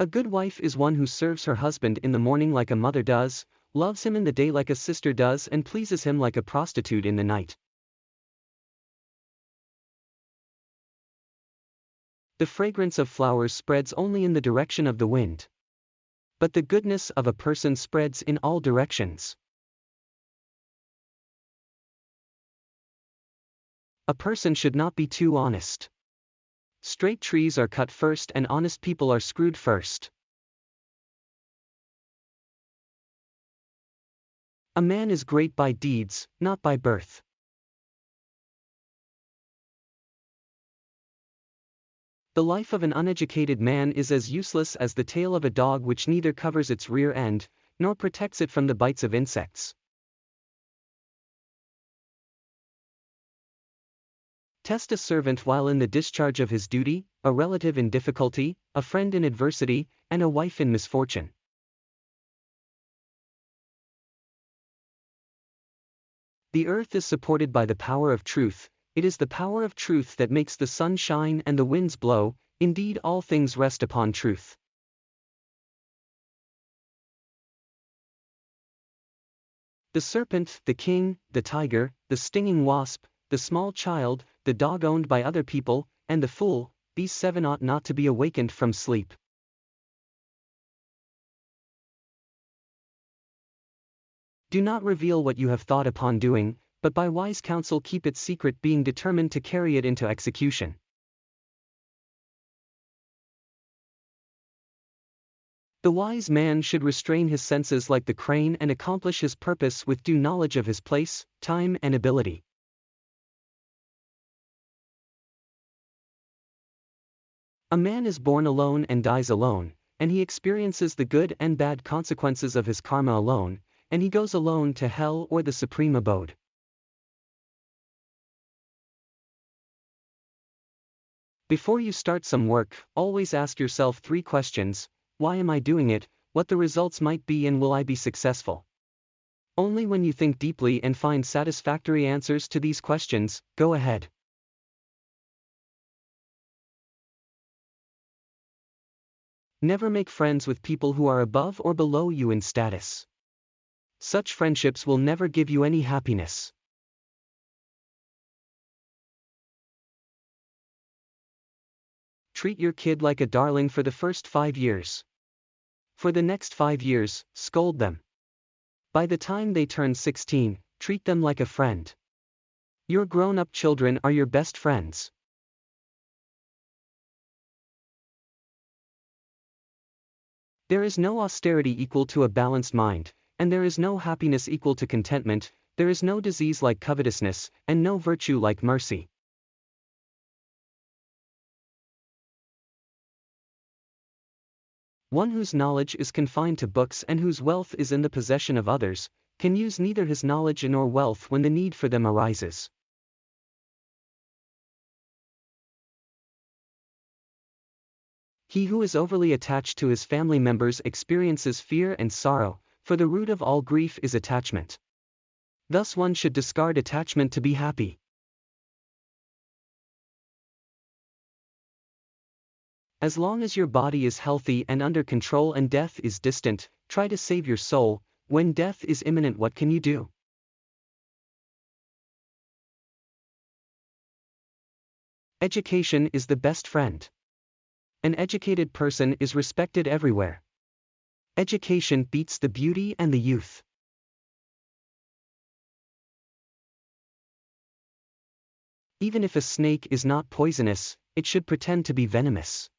A good wife is one who serves her husband in the morning like a mother does, loves him in the day like a sister does, and pleases him like a prostitute in the night. The fragrance of flowers spreads only in the direction of the wind. But the goodness of a person spreads in all directions. A person should not be too honest. Straight trees are cut first and honest people are screwed first. A man is great by deeds, not by birth. The life of an uneducated man is as useless as the tail of a dog which neither covers its rear end, nor protects it from the bites of insects. Test a servant while in the discharge of his duty, a relative in difficulty, a friend in adversity, and a wife in misfortune. The earth is supported by the power of truth. It is the power of truth that makes the sun shine and the winds blow. Indeed, all things rest upon truth. The serpent, the king, the tiger, the stinging wasp, the small child, the dog owned by other people, and the fool, these seven ought not to be awakened from sleep. Do not reveal what you have thought upon doing, but by wise counsel keep it secret, being determined to carry it into execution. The wise man should restrain his senses like the crane and accomplish his purpose with due knowledge of his place, time, and ability. A man is born alone and dies alone, and he experiences the good and bad consequences of his karma alone, and he goes alone to hell or the supreme abode. Before you start some work, always ask yourself 3 questions: why am I doing it, what the results might be, and will I be successful? Only when you think deeply and find satisfactory answers to these questions, go ahead. Never make friends with people who are above or below you in status. Such friendships will never give you any happiness. Treat your kid like a darling for the first 5 years. For the next 5 years, scold them. By the time they turn 16, treat them like a friend. Your grown-up children are your best friends. There is no austerity equal to a balanced mind, and there is no happiness equal to contentment. There is no disease like covetousness, and no virtue like mercy. One whose knowledge is confined to books and whose wealth is in the possession of others, can use neither his knowledge nor wealth when the need for them arises. He who is overly attached to his family members experiences fear and sorrow, for the root of all grief is attachment. Thus one should discard attachment to be happy. As long as your body is healthy and under control and death is distant, try to save your soul. When death is imminent, what can you do? Education is the best friend. An educated person is respected everywhere. Education beats the beauty and the youth. Even if a snake is not poisonous, it should pretend to be venomous.